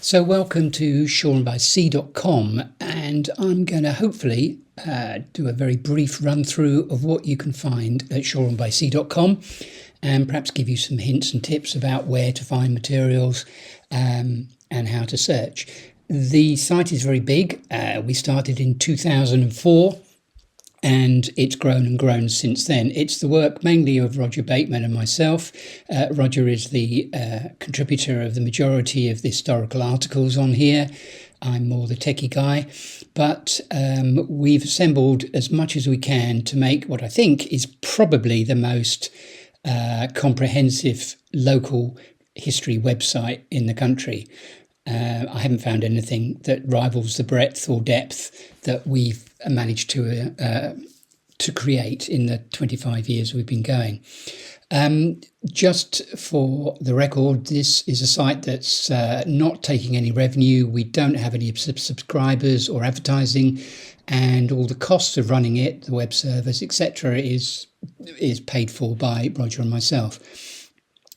So welcome to shoreandbysea.com, and I'm going to hopefully do a very brief run through of what you can find at shoreandbysea.com and perhaps give you some hints and tips about where to find materials and how to search. The site is very big. We started in 2004 and it's grown and grown since then. It's the work mainly of Roger Bateman and myself. Roger is the contributor of the majority of the historical articles on here. I'm more the techie guy, but we've assembled as much as we can to make what I think is probably the most comprehensive local history website in the country. I haven't found anything that rivals the breadth or depth that we've managed to create in the 25 years we've been going. Just for the record, this is a site that's not taking any revenue. We don't have any subscribers or advertising, and all the costs of running it, the web servers, etc., is paid for by Roger and myself.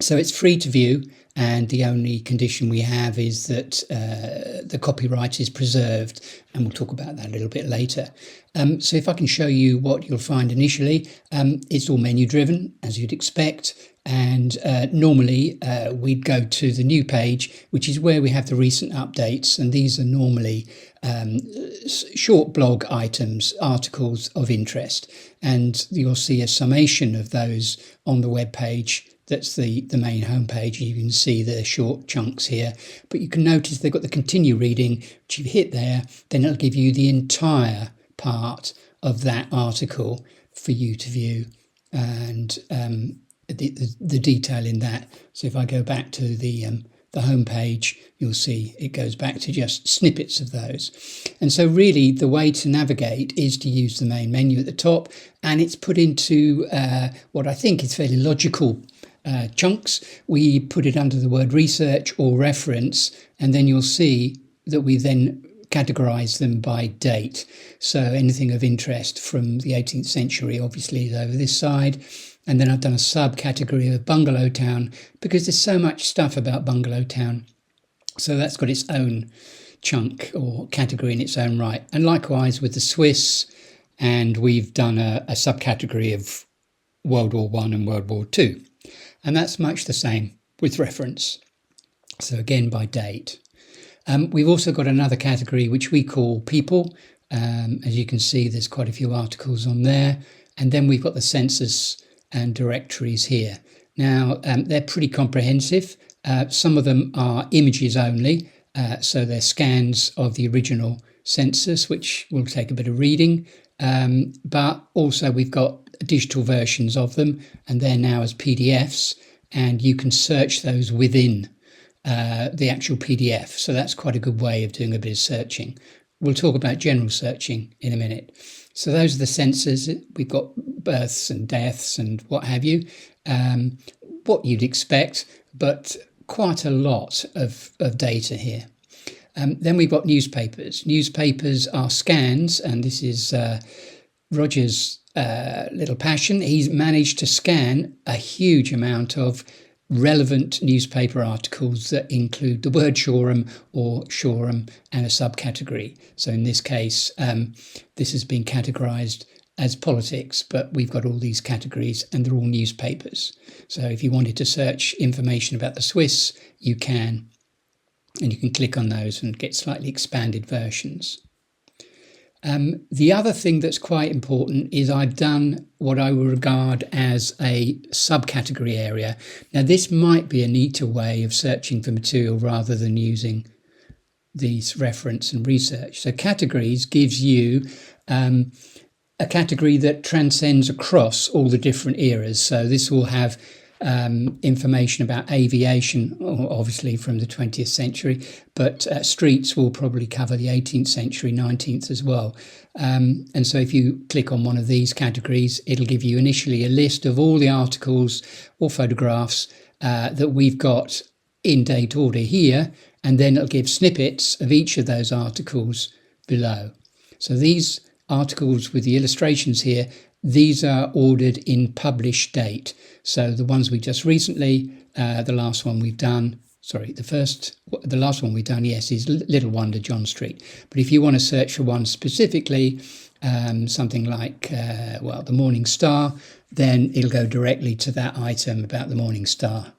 So it's free to view, and the only condition we have is that the copyright is preserved, and we'll talk about that a little bit later. So if I can show you what you'll find initially, it's all menu driven, as you'd expect, and normally we'd go to the new page, which is where we have the recent updates, and these are normally short blog items, articles of interest, and you'll see a summation of those on the web page. That's the main homepage. You can see the short chunks here, but you can notice they've got the continue reading, which if you hit there, then it'll give you the entire part of that article for you to view, and the detail in that. So if I go back to the homepage, you'll see it goes back to just snippets of those. And so really the way to navigate is to use the main menu at the top, and it's put into what I think is fairly logical chunks. We put it under the word research or reference, and then you'll see that we then categorize them by date. So anything of interest from the 18th century obviously is over this side. And then I've done a subcategory of Bungalow Town because there's so much stuff about Bungalow Town. So that's got its own chunk or category in its own right. And likewise with the Swiss, and we've done a subcategory of World War I and World War II. And that's much the same with reference. So again, by date. We've also got another category which we call people. As you can see, there's quite a few articles on there. And then we've got the census and directories here. Now, they're pretty comprehensive. Some of them are images only. So they're scans of the original census, which will take a bit of reading. But also we've got digital versions of them, and they're now as PDFs, and you can search those within the actual PDF. So that's quite a good way of doing a bit of searching. We'll talk about general searching in a minute. So those are the census. We've got births and deaths and what have you, what you'd expect, but quite a lot of data here. Then we've got newspapers. Newspapers are scans, and this is Roger's little passion. He's managed to scan a huge amount of relevant newspaper articles that include the word Shoreham or Shoreham and a subcategory. So in this case, this has been categorised as politics, but we've got all these categories and they're all newspapers. So if you wanted to search information about the Swiss, you can, and you can click on those and get slightly expanded versions. The other thing that's quite important is I've done what I would regard as a subcategory area. Now, this might be a neater way of searching for material rather than using these reference and research. So categories gives you a category that transcends across all the different eras. So this will have information about aviation, obviously from the 20th century, but streets will probably cover the 18th century, 19th as well. And so if you click on one of these categories, it'll give you initially a list of all the articles or photographs that we've got in date order here, and then it'll give snippets of each of those articles below. So these articles with the illustrations here, these are ordered in published date. So the ones we just recently, the last one we've done sorry, the last one we've done, yes, is Little Wonder John Street. But if you want to search for one specifically, something like, the Morning Star, then it'll go directly to that item about the Morning Star.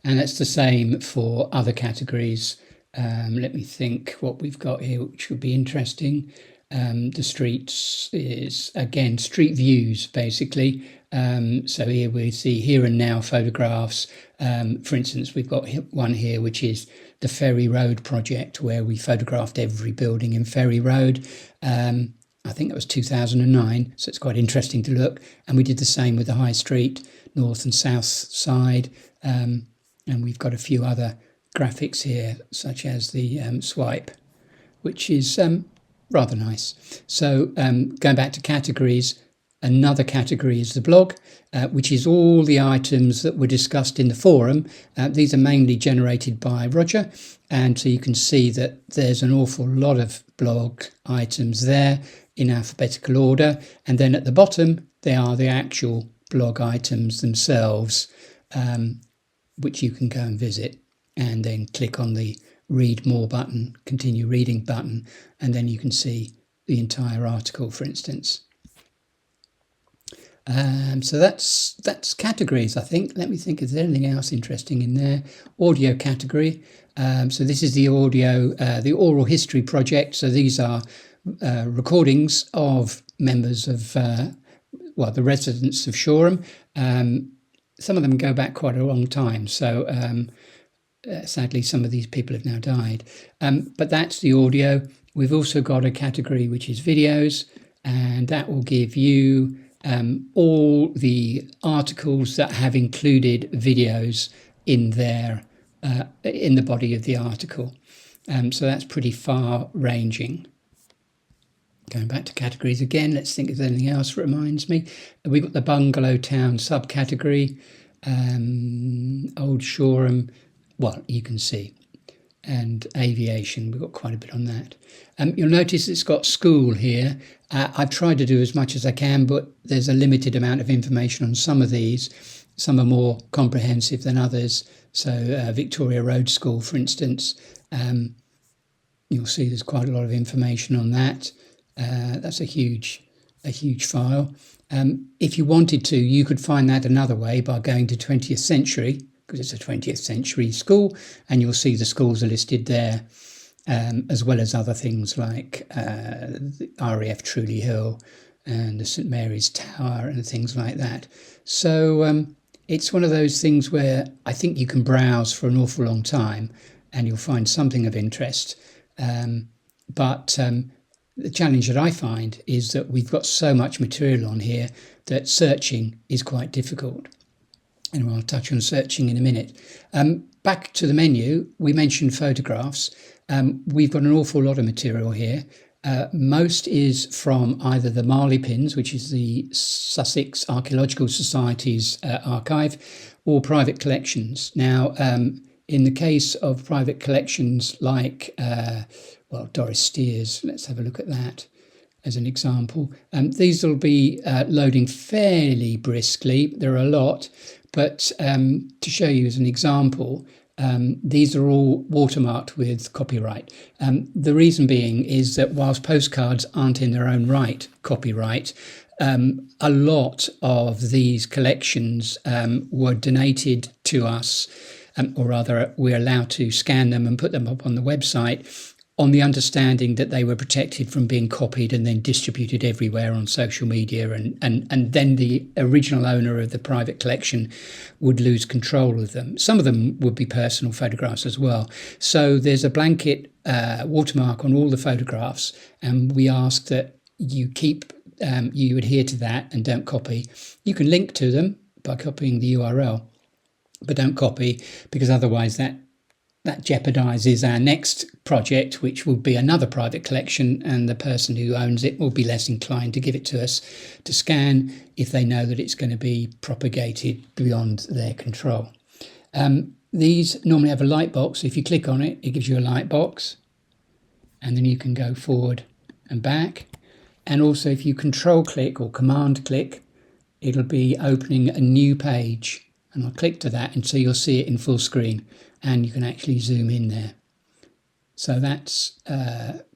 And that's the same for other categories. Let me think what we've got here, which would be interesting. The streets is, again, street views, basically. So here we see here and now photographs. For instance, we've got one here, which is the Ferry Road project, where we photographed every building in Ferry Road. I think that was 2009, so it's quite interesting to look. And we did the same with the High Street, north and south side. And we've got a few other graphics here, such as the swipe, which is rather nice. So going back to categories, another category is the blog, which is all the items that were discussed in the forum. These are mainly generated by Roger, and so you can see that there's an awful lot of blog items there in alphabetical order. And then at the bottom, they are the actual blog items themselves, which you can go and visit, and then click on the read more button, continue reading button, and then you can see the entire article, for instance. So that's categories, I think. Let me think, is there anything else interesting in there? Audio category. So this is the audio, the oral history project. So these are recordings of members of, the residents of Shoreham. Some of them go back quite a long time. So sadly, some of these people have now died. But that's the audio. We've also got a category which is videos, and that will give you all the articles that have included videos in their in the body of the article. So that's pretty far-ranging. Going back to categories again, let's think of anything else that reminds me. We've got the Bungalow Town subcategory, Old Shoreham, well, you can see, and aviation. We've got quite a bit on that. You'll notice it's got school here. I've tried to do as much as I can, but there's a limited amount of information on some of these. Some are more comprehensive than others. So Victoria Road School, for instance, you'll see there's quite a lot of information on that. That's a huge file. If you wanted to, you could find that another way by going to 20th century, because it's a 20th century school, and you'll see the schools are listed there, as well as other things like the RAF Truly Hill and the St Mary's Tower and things like that. So it's one of those things where I think you can browse for an awful long time and you'll find something of interest. But the challenge that I find is that we've got so much material on here that searching is quite difficult. And I'll touch on searching in a minute. Back to the menu, we mentioned photographs. We've got an awful lot of material here. Most is from either the Marley Pins, which is the Sussex Archaeological Society's archive, or private collections. Now, in the case of private collections like, Doris Steers, let's have a look at that as an example. These will be loading fairly briskly. There are a lot, but to show you as an example, these are all watermarked with copyright. The reason being is that whilst postcards aren't in their own right copyright, a lot of these collections were donated to us, or rather we're allowed to scan them and put them up on the website on the understanding that they were protected from being copied and then distributed everywhere on social media, and then the original owner of the private collection would lose control of them. Some of them would be personal photographs as well. So there's a blanket watermark on all the photographs, and we ask that you you adhere to that and don't copy. You can link to them by copying the URL, but don't copy, because otherwise that jeopardizes our next project, which will be another private collection, and the person who owns it will be less inclined to give it to us to scan if they know that it's going to be propagated beyond their control. These normally have a light box. If you click on it, it gives you a light box, and then you can go forward and back. And also if you control click or command click, it'll be opening a new page. and I'll click to that, and so you'll see it in full screen, and you can actually zoom in there. So that's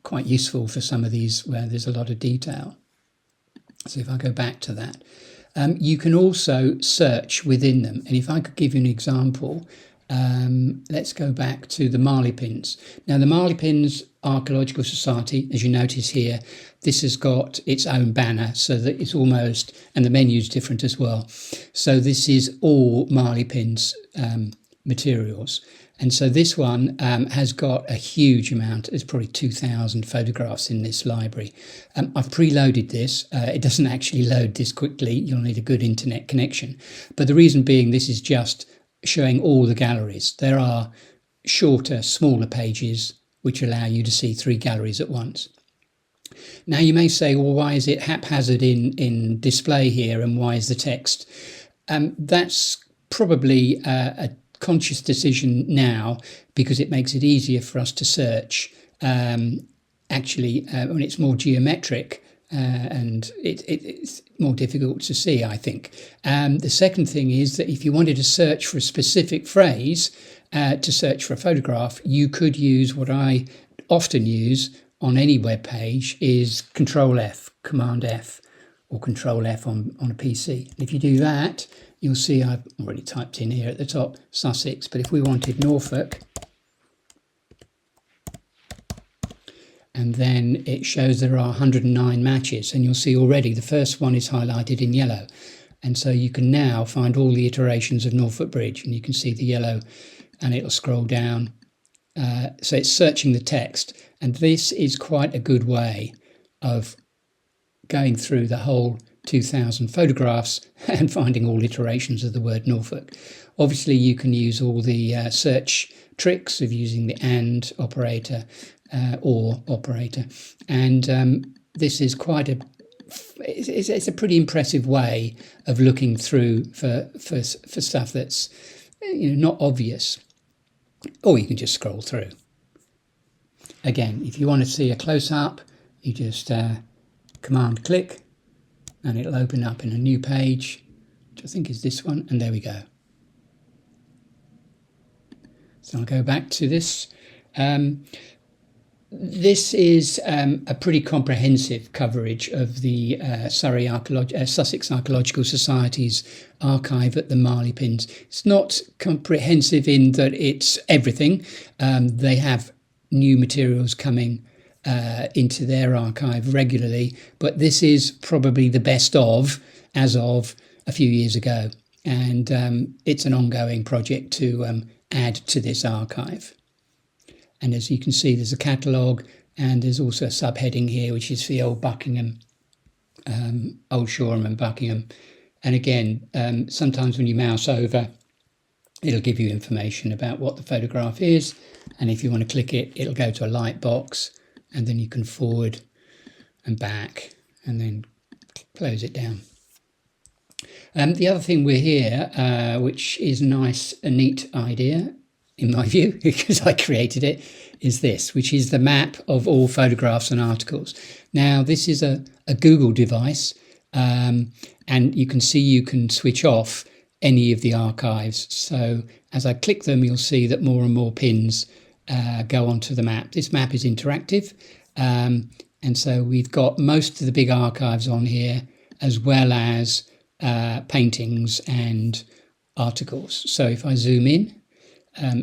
quite useful for some of these where there's a lot of detail. So if I go back to that, you can also search within them. And if I could give you an example, let's go back to the Marley Pins. Now the Marley Pins Archaeological Society, as you notice here, this has got its own banner, so that it's almost, and the menu's different as well. So this is all Marley Pins materials. And so this one has got a huge amount. There's probably 2,000 photographs in this library. I've preloaded this. It doesn't actually load this quickly. You'll need a good internet connection. But the reason being, this is just showing all the galleries. There are shorter, smaller pages which allow you to see 3 galleries at once. Now you may say, well, why is it haphazard in display here, and why is the text? That's probably a conscious decision now, because it makes it easier for us to search. Actually, when it's more geometric, and it's more difficult to see, I think. The second thing is that if you wanted to search for a specific phrase, to search for a photograph, you could use what I often use on any web page, is Control F, Command F, or Control F on a PC. And if you do that, you'll see I've already typed in here at the top Sussex, but if we wanted Norfolk, and then it shows there are 109 matches, and you'll see already the first one is highlighted in yellow. And so you can now find all the iterations of Norfolk Bridge, and you can see the yellow, and it'll scroll down. So it's searching the text, and this is quite a good way of going through the whole 2,000 photographs and finding all iterations of the word Norfolk. Obviously, you can use all the search tricks of using the AND operator or operator, and this is quite it's a pretty impressive way of looking through for stuff that's not obvious. Or you can just scroll through. Again, if you want to see a close-up, you just command click, and it'll open up in a new page, which I think is this one, and there we go. So I'll go back to this. This is a pretty comprehensive coverage of the Sussex Archaeological Society's archive at the Marley Pins. It's not comprehensive in that it's everything. They have new materials coming into their archive regularly, but this is probably the best of, as of a few years ago. And it's an ongoing project to add to this archive. And as you can see, there's a catalogue, and there's also a subheading here, which is for the old Buckingham, Old Shoreham and Buckingham. And again, sometimes when you mouse over, it'll give you information about what the photograph is. And if you want to click it, it'll go to a light box, and then you can forward and back, and then close it down. The other thing we're here, which is a neat idea, in my view, because I created it, is this, which is the map of all photographs and articles. Now, this is a Google device, and you can see you can switch off any of the archives. So as I click them, you'll see that more and more pins go onto the map. This map is interactive, and so we've got most of the big archives on here, as well as paintings and articles. So if I zoom in,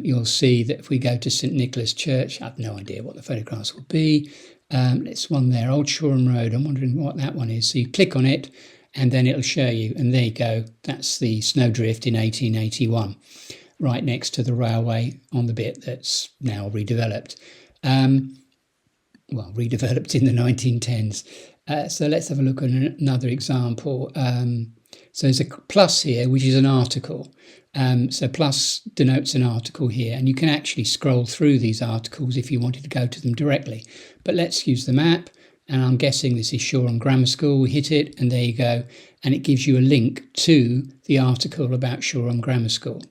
you'll see that if we go to St Nicholas Church, I have no idea what the photographs will be. It's one there, Old Shoreham Road. I'm wondering what that one is. So you click on it, and then it'll show you. And there you go. That's the snowdrift in 1881, right next to the railway on the bit that's now redeveloped. Redeveloped in the 1910s. So let's have a look at another example. So there's a plus here, which is an article. So plus denotes an article here, and you can actually scroll through these articles if you wanted to go to them directly. But let's use the map, and I'm guessing this is Shoreham Grammar School. We hit it, and there you go. And it gives you a link to the article about Shoreham Grammar School.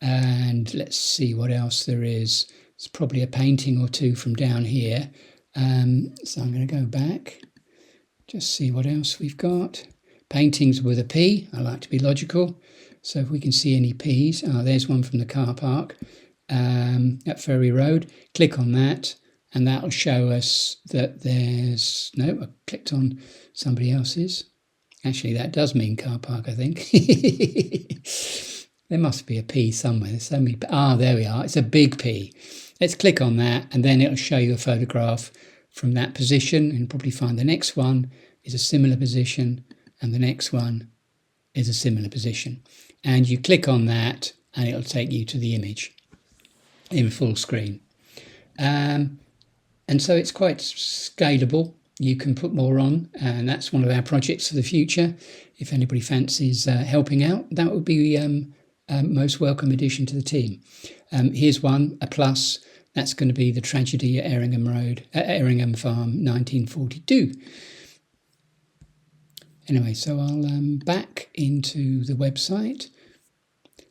And let's see what else there is. It's probably a painting or two from down here. So I'm going to go back, just see what else we've got. Paintings with a P. I like to be logical. So if we can see any P's, there's one from the car park at Ferry Road. Click on that and that'll show us that there's, no, I clicked on somebody else's. Actually, that does mean car park, I think. There must be a P somewhere. There's so many. There we are. It's a big P. Let's click on that and then it'll show you a photograph from that position, and probably find the next one is a similar position and the next one is a similar position. And you click on that and it'll take you to the image in full screen. And so it's quite scalable. You can put more on, and that's one of our projects for the future. If anybody fancies helping out, that would be most welcome addition to the team. Here's one, a plus. That's going to be the tragedy at Erringham Farm, 1942. Anyway, so I'll back into the website.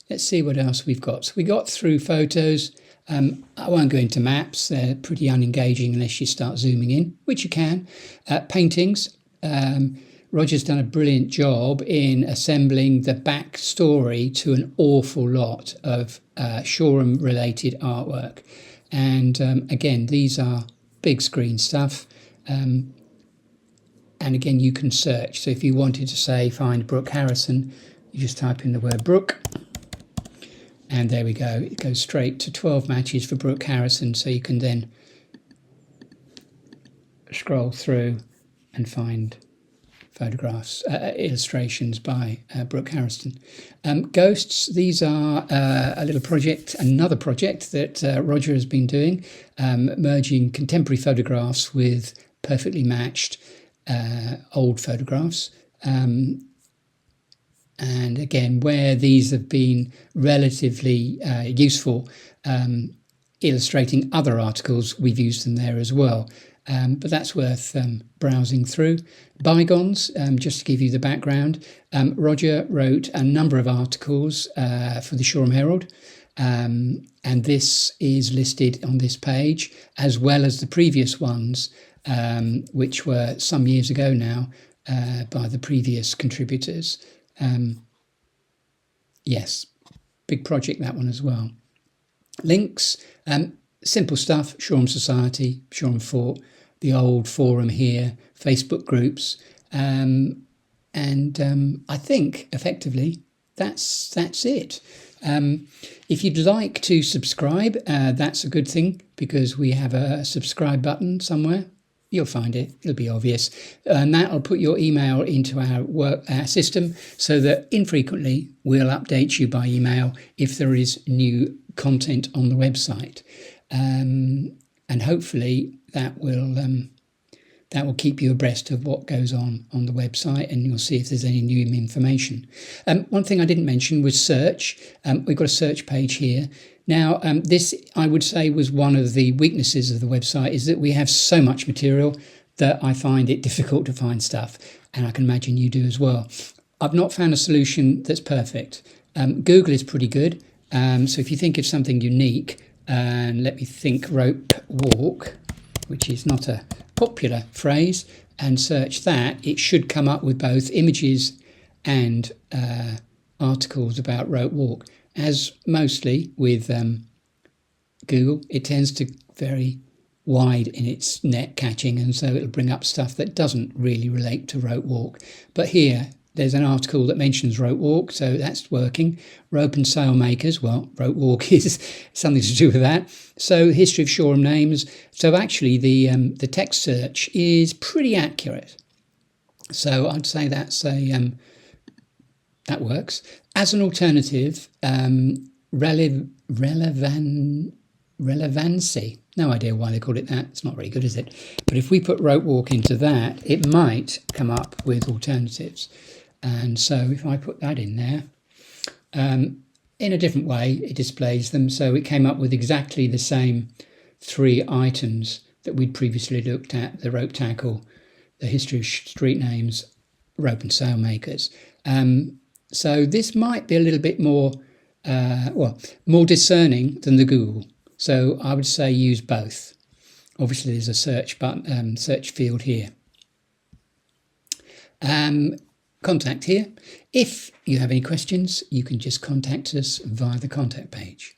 Let's see what else we've got. So we got through photos. I won't go into maps. They're pretty unengaging unless you start zooming in, which you can. Paintings. Roger's done a brilliant job in assembling the backstory to an awful lot of Shoreham-related artwork. And again, these are big screen stuff. And again, you can search. So if you wanted to say, find Brooke Harrison, you just type in the word Brooke. And there we go. It goes straight to 12 matches for Brooke Harrison. So you can then scroll through and find photographs, illustrations by Brooke Harrison. Ghosts, these are a little project, another project that Roger has been doing, merging contemporary photographs with perfectly matched old photographs. And again, where these have been relatively useful, illustrating other articles, we've used them there as well. But that's worth browsing through. Bygones, just to give you the background, Roger wrote a number of articles for the Shoreham Herald, and this is listed on this page, as well as the previous ones, which were some years ago now, by the previous contributors. Yes, big project, that one as well. Links, simple stuff, Shoreham Society, Shoreham Fort, the old forum here, Facebook groups, and I think effectively that's it. If you'd like to subscribe, that's a good thing, because we have a subscribe button somewhere. You'll find it, it'll be obvious, and that'll put your email into our system, so that infrequently we'll update you by email if there is new content on the website, and hopefully that will keep you abreast of what goes on the website, and you'll see if there's any new information. One thing I didn't mention was search. We've got a search page here. Now, this, I would say, was one of the weaknesses of the website, is that we have so much material that I find it difficult to find stuff, and I can imagine you do as well. I've not found a solution that's perfect. Google is pretty good, so if you think of something unique, and let me think, rope walk, which is not a popular phrase, and search that, it should come up with both images and articles about rope walk. As mostly with Google, it tends to very wide in its net catching, and so it'll bring up stuff that doesn't really relate to rope walk. But here, there's an article that mentions rope walk, so that's working. Rope and sail makers, well, rope walk is something to do with that. So history of Shoreham names. So actually the text search is pretty accurate. So I'd say that's that works. As an alternative, relevancy. No idea why they call it that. It's not very good, is it? But if we put rope walk into that, it might come up with alternatives. And so if I put that in there, in a different way, it displays them. So it came up with exactly the same 3 items that we'd previously looked at: the rope tackle, the history of street names, rope and sail makers. So this might be a little bit more, more discerning than the Google. So I would say use both. Obviously, there's a search button, search field here. contact here. If you have any questions, you can just contact us via the contact page.